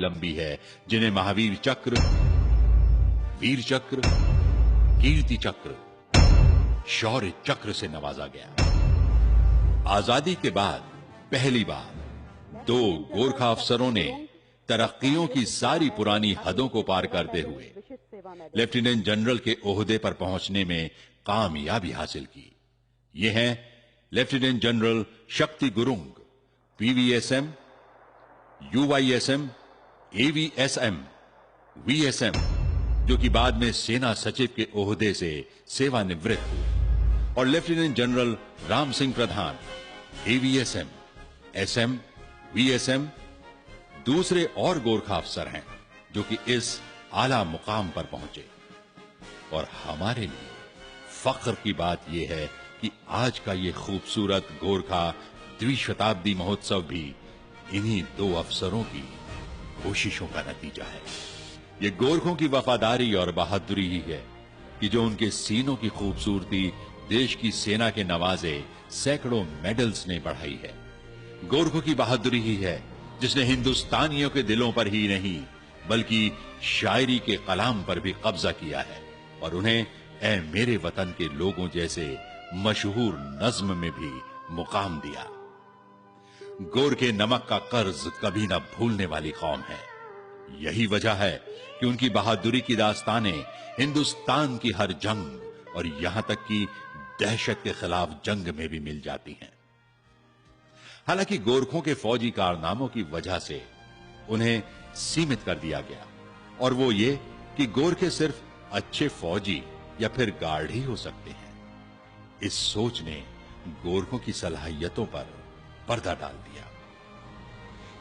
लंबी है, जिन्हें महावीर चक्र, वीर चक्र, कीर्ति चक्र, शौर्य चक्र से नवाजा गया। आजादी के बाद पहली बार 2 गोरखा अफसरों ने तरक्कियों की सारी पुरानी हदों को पार करते हुए लेफ्टिनेंट जनरल के ओहदे पर पहुंचने में कामयाबी हासिल की। ये हैं लेफ्टिनेंट जनरल शक्ति गुरुंग, पीवीएसएम, यूवाईएसएम, एवीएसएम, वीएसएम, जो कि बाद में सेना सचिव के ओहदे से सेवानिवृत्त हुए, और लेफ्टिनेंट जनरल राम सिंह प्रधान, एवीएसएम, एसएम, वीएसएम, दूसरे और गोरखा अफसर हैं जो कि इस आला मुकाम पर पहुंचे। और हमारे लिए फख्र की बात यह है कि आज का ये खूबसूरत गोरखा द्विशताब्दी महोत्सव भी इन्हीं 2 अफसरों की कोशिशों का नतीजा है। ये गोरखों की वफादारी और बहादुरी ही है कि जो उनके सीनों की खूबसूरती देश की सेना के नवाजे सैकड़ों मेडल्स ने बढ़ाई है। गोरखों की बहादुरी ही है जिसने हिंदुस्तानियों के दिलों पर ही नहीं बल्कि शायरी के कलाम पर भी कब्जा किया है और उन्हें ऐ मेरे वतन के लोगों जैसे मशहूर नज्म में भी मुकाम दिया। गोरखे नमक का कर्ज कभी न भूलने वाली कौम है। यही वजह है कि उनकी बहादुरी की दास्तानें हिंदुस्तान की हर जंग और यहां तक कि दहशत के खिलाफ जंग में भी मिल जाती हैं। हालांकि गोरखों के फौजी कारनामों की वजह से उन्हें सीमित कर दिया गया और वो ये कि गोरखे सिर्फ अच्छे फौजी या फिर गार्ड ही हो सकते हैं। इस सोच ने गोरखों की सलाहियतों पर पर्दा डाल दिया।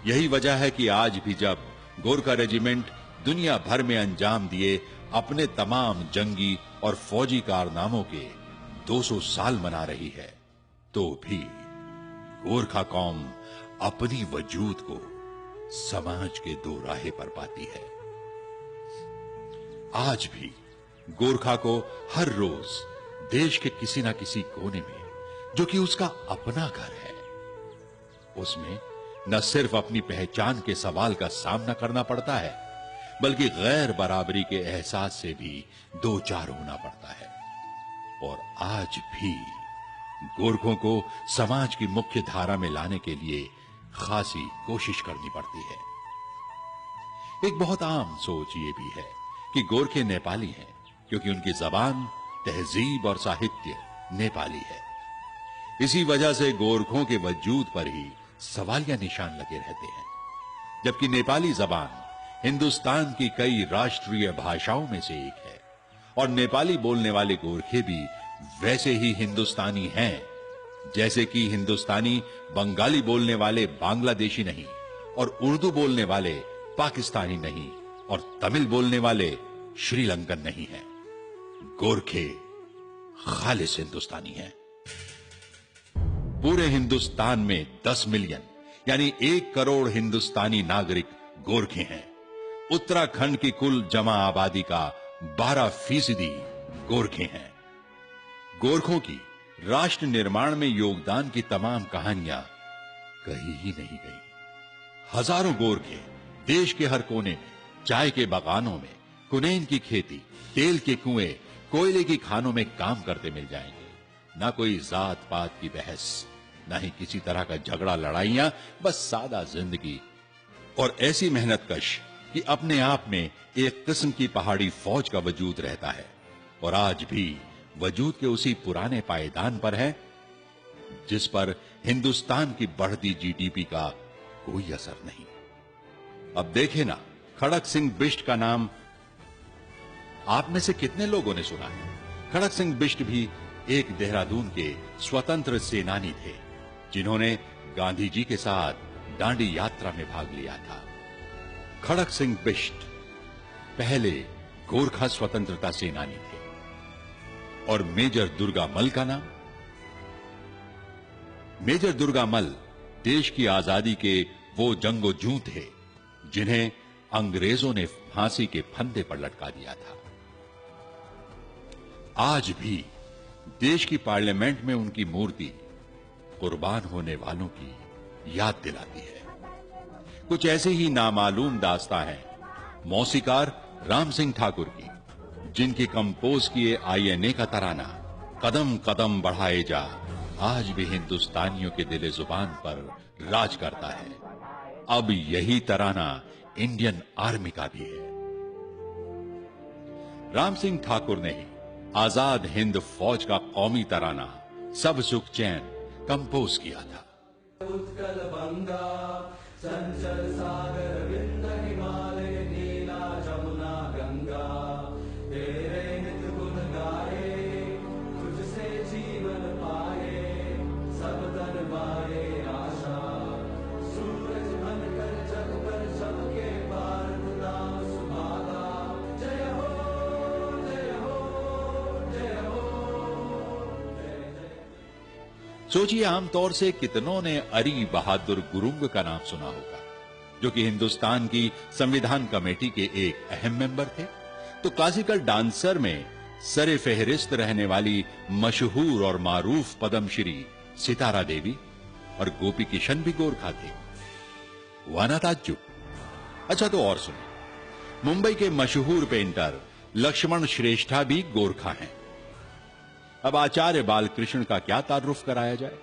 यही वजह है कि आज भी जब गोरखा रेजिमेंट दुनिया भर में अंजाम दिए अपने तमाम जंगी और फौजी कारनामों के 200 साल मना रही है, तो भी गोरखा कौम अपनी वजूद को समाज के 2 राहे पर पाती है। आज भी गोरखा को हर रोज देश के किसी ना किसी कोने में, जो कि उसका अपना घर है, उसमें न सिर्फ अपनी पहचान के सवाल का सामना करना पड़ता है बल्कि गैर बराबरी के एहसास से भी 2-4 होना पड़ता है। और आज भी गोरखों को समाज की मुख्य धारा में लाने के लिए खासी कोशिश करनी पड़ती है। एक बहुत आम सोच ये भी है कि गोरखे नेपाली हैं क्योंकि उनकी जबान, तहजीब और साहित्य नेपाली है। इसी वजह से गोरखों के वजूद पर ही सवालिया निशान लगे रहते हैं, जबकि नेपाली जबान हिंदुस्तान की कई राष्ट्रीय भाषाओं में से एक है और नेपाली बोलने वाले गोरखे भी वैसे ही हिंदुस्तानी हैं जैसे कि हिंदुस्तानी बंगाली बोलने वाले बांग्लादेशी नहीं और उर्दू बोलने वाले पाकिस्तानी नहीं और तमिल बोलने वाले श्रीलंकन नहीं हैं। गोरखे खालिस हिंदुस्तानी हैं। पूरे हिंदुस्तान में 10 मिलियन यानी 1 करोड़ हिंदुस्तानी नागरिक गोरखे हैं। उत्तराखंड की कुल जमा आबादी का 12% गोरखे हैं। गोरखों की राष्ट्र निर्माण में योगदान की तमाम कहानियां कही ही नहीं गई। हजारों गोरखे देश के हर कोने में, चाय के बागानों में, कुनैन की खेती, तेल के कुएं, कोयले की खानों में काम करते मिल जाएंगे। ना कोई जात पात की बहस, ना ही किसी तरह का झगड़ा लड़ाइयां, बस सादा जिंदगी और ऐसी मेहनतकश कि अपने आप में एक किस्म की पहाड़ी फौज का वजूद रहता है और आज भी वजूद के उसी पुराने पायदान पर है जिस पर हिंदुस्तान की बढ़ती जीडीपी का कोई असर नहीं। अब देखें ना, खड़क सिंह बिष्ट का नाम आप में से कितने लोगों ने सुना है? खड़क सिंह बिष्ट भी एक देहरादून के स्वतंत्र सेनानी थे जिन्होंने गांधी जी के साथ दांडी यात्रा में भाग लिया था। खड़क सिंह बिष्ट पहले गोरखा स्वतंत्रता सेनानी थे। और मेजर दुर्गामल का नाम? मेजर दुर्गामल देश की आजादी के वो जंगोजू थे जिन्हें अंग्रेजों ने फांसी के फंदे पर लटका दिया था। आज भी देश की पार्लियामेंट में उनकी मूर्ति कुर्बान होने वालों की याद दिलाती है। कुछ ऐसे ही नामालूम दास्तां हैं मौसीकार राम सिंह ठाकुर की, जिनकी कंपोज किए आईएनए का तराना कदम कदम बढ़ाए जा आज भी हिंदुस्तानियों के दिले जुबान पर राज करता है। अब यही तराना इंडियन आर्मी का भी है। राम सिंह ठाकुर ने ही आजाद हिंद फौज का कौमी तराना सब सुख चैन कंपोज किया था। उत्कल बंगा संचल सागर विंद हिमालय नीला जमुना गंगा, तेरे नित गुण गाए तुझसे जीवन पाए, सब तन बाए आशा सूरज बनकर जग पर चमके भारत नाम सुभागा। जय हो जय हो जय हो जय जय। सोचिए, आमतौर से कितनों ने अरी बहादुर गुरुंग का नाम सुना होगा, जो कि हिंदुस्तान की संविधान कमेटी के एक अहम मेंबर थे। तो क्लासिकल डांसर में सरे फेहरिस्त रहने वाली मशहूर और मारूफ पद्मश्री सितारा देवी और गोपी किशन भी गोरखा थे। हुआ ना ताज्जुब? अच्छा, तो और सुनिए, मुंबई के मशहूर पेंटर लक्ष्मण श्रेष्ठा भी गोरखा हैं। अब आचार्य बालकृष्ण का क्या तारुफ कराया जाए।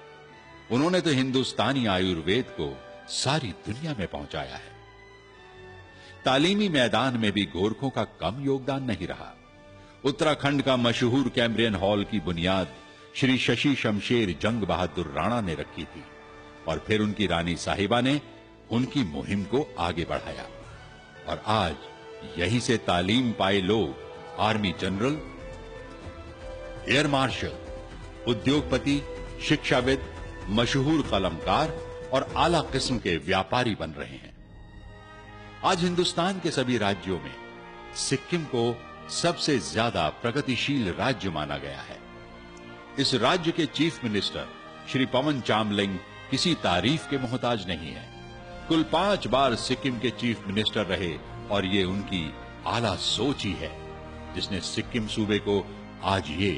उन्होंने तो हिंदुस्तानी आयुर्वेद को सारी दुनिया में पहुंचाया है। तालीमी मैदान में भी गोरखों का कम योगदान नहीं रहा। उत्तराखंड का मशहूर कैम्ब्रियन हॉल की बुनियाद श्री शशि शमशेर जंग बहादुर राणा ने रखी थी, और फिर उनकी रानी साहिबा ने उनकी मुहिम को आगे बढ़ाया, और आज यहीं से तालीम पाए लोग आर्मी जनरल, एयर मार्शल, उद्योगपति, शिक्षाविद, मशहूर कलमकार और आला किस्म के व्यापारी बन रहे हैं। आज हिंदुस्तान के सभी राज्यों में सिक्किम को सबसे ज्यादा प्रगतिशील राज्य माना गया है। इस राज्य के चीफ मिनिस्टर श्री पवन चामलिंग किसी तारीफ के मोहताज नहीं है। कुल 5 बार सिक्किम के चीफ मिनिस्टर रहे, और ये उनकी आला सोच ही है जिसने सिक्किम सूबे को आज ये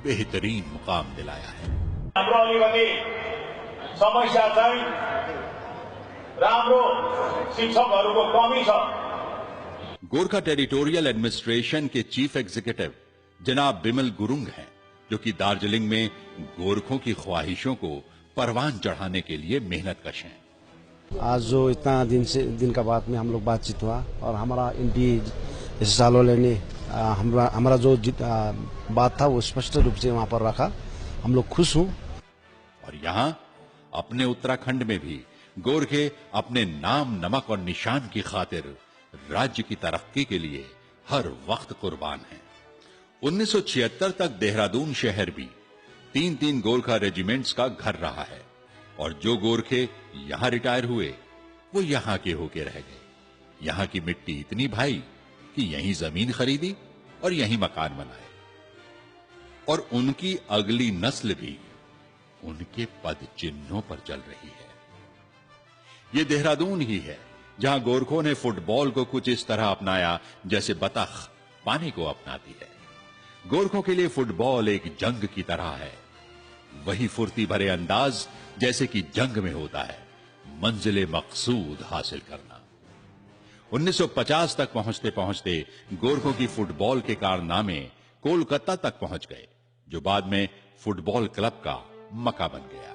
बेहतरीन मुकाम दिलाया है। समस्या चाहिँ राम्रो शिक्षकहरूको कमी छ। गोरखा टेरिटोरियल एडमिनिस्ट्रेशन के चीफ एग्जीक्यूटिव जनाब बिमल गुरुंग हैं, जो कि दार्जिलिंग में गोरखों की ख्वाहिशों को परवान चढ़ाने के लिए मेहनतकश हैं। आज जो इतना दिन का बाद में हम लोग बातचीत हुआ, और हमारा एमपी जैसे सालोले ने हमारा जो बात था वो स्पष्ट रूप से वहां पर रखा। हम लोग खुश हूं। और यहां अपने उत्तराखंड में भी गोरखे अपने नाम, नमक और निशान की खातिर राज्य की तरक्की के लिए हर वक्त कुर्बान हैं। 1976 तक देहरादून शहर भी 3-3 गोरखा रेजिमेंट्स का घर रहा है, और जो गोरखे यहां रिटायर हुए वो यहां के होके रह गए। यहां की मिट्टी इतनी भाई कि यहीं जमीन खरीदी और यहीं मकान बनाए, और उनकी अगली नस्ल भी उनके पद चिन्हों पर चल रही है। ये देहरादून ही है जहां गोरखों ने फुटबॉल को कुछ इस तरह अपनाया जैसे बतख पानी को अपनाती है। गोरखों के लिए फुटबॉल एक जंग की तरह है, वही फुर्ती भरे अंदाज जैसे कि जंग में होता है, मंजिले मकसूद हासिल करना। 1950 तक पहुंचते पहुंचते गोरखों की फुटबॉल के कारनामे कोलकाता तक पहुंच गए, जो बाद में फुटबॉल क्लब का मक्का बन गया।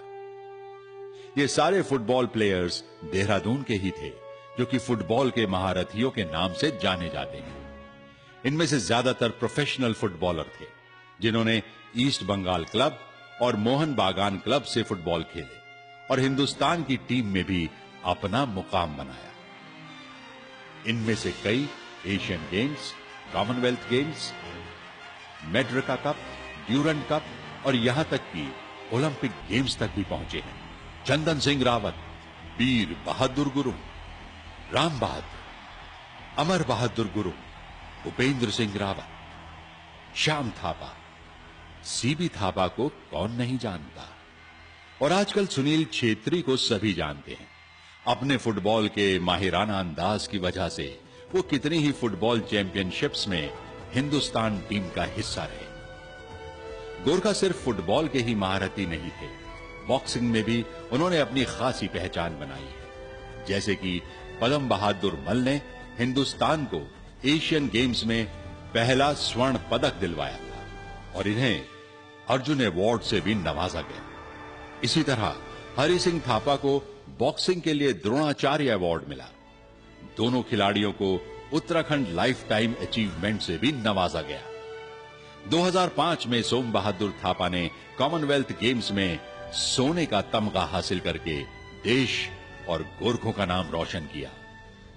ये सारे फुटबॉल प्लेयर्स देहरादून के ही थे, जो कि फुटबॉल के महारथियों के नाम से जाने जाते हैं। इनमें से ज्यादातर प्रोफेशनल फुटबॉलर थे, जिन्होंने ईस्ट बंगाल क्लब और मोहन बागान क्लब से फुटबॉल खेले, और हिंदुस्तान की टीम में भी अपना मुकाम बनाया। इनमें से कई Asian games, Commonwealth games, Merdeka cup, Durand cup और यहां तक कि ओलंपिक गेम्स तक भी पहुंचे हैं। चंदन सिंह रावत, वीर बहादुर गुरुंग, राम बहादुर, अमर बहादुर गुरुंग, भूपेंद्र सिंह रावत, श्याम थापा, सीबी थापा को कौन नहीं जानता, और आजकल सुनील छेत्री को सभी जानते हैं। अपने फुटबॉल के माहिराना अंदाज की वजह से वो कितनी ही फुटबॉल चैंपियनशिप्स में हिंदुस्तान टीम का हिस्सा रहे। गोरखा सिर्फ फुटबॉल के ही महारथी नहीं थे, बॉक्सिंग में भी उन्होंने अपनी खासी पहचान बनाई है। जैसे कि पदम बहादुर मल ने हिंदुस्तान को एशियन गेम्स में पहला स्वर्ण पदक दिलवाया था और इन्हें अर्जुन अवार्ड से भी नवाजा गया। इसी तरह हरि सिंह थापा को बॉक्सिंग के लिए द्रोणाचार्य अवार्ड मिला। दोनों खिलाड़ियों को उत्तराखंड लाइफ टाइम अचीवमेंट से भी नवाजा गया। 2005 में सोम बहादुर थापा ने कॉमनवेल्थ गेम्स में सोने का तमगा हासिल करके देश और गोरखों का नाम रोशन किया।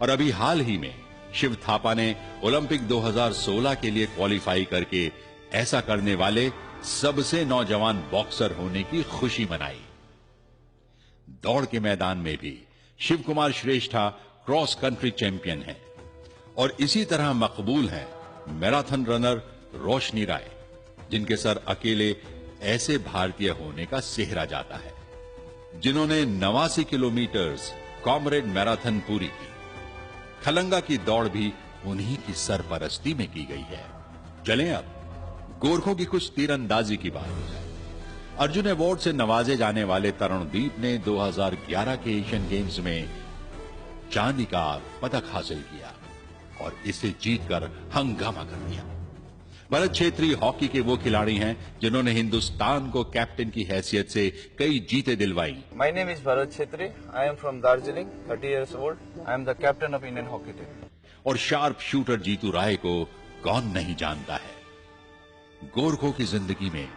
और अभी हाल ही में शिव थापा ने ओलंपिक 2016 के लिए क्वालिफाई करके ऐसा करने वाले सबसे नौजवान बॉक्सर होने की खुशी मनाई। दौड़ के मैदान में भी शिव कुमार श्रेष्ठा क्रॉस कंट्री चैंपियन हैं और इसी तरह मकबूल हैं मैराथन रनर रोशनी राय, जिनके सर अकेले ऐसे भारतीय होने का सेहरा जाता है जिन्होंने 89 किलोमीटर कॉमरेड मैराथन पूरी की। खलंगा की दौड़ भी उन्हीं की सरपरस्ती में की गई है। चलें अब गोरखों की कुछ तीरंदाजी की बात हो जाए। अर्जुन अवार्ड से नवाजे जाने वाले तरुणदीप ने 2011 के एशियन गेम्स में चांदी का पदक हासिल किया और इसे जीतकर हंगामा कर दिया। भरत छेत्री हॉकी के वो खिलाड़ी हैं जिन्होंने हिंदुस्तान को कैप्टन की हैसियत से कई जीतें दिलवाई। My name is Bharat Chhetri. I am from Darjeeling, 30 years old. I am the captain of Indian hockey team. और शार्प शूटर जीतू राय को कौन नहीं जानता है। गोरखों की जिंदगी में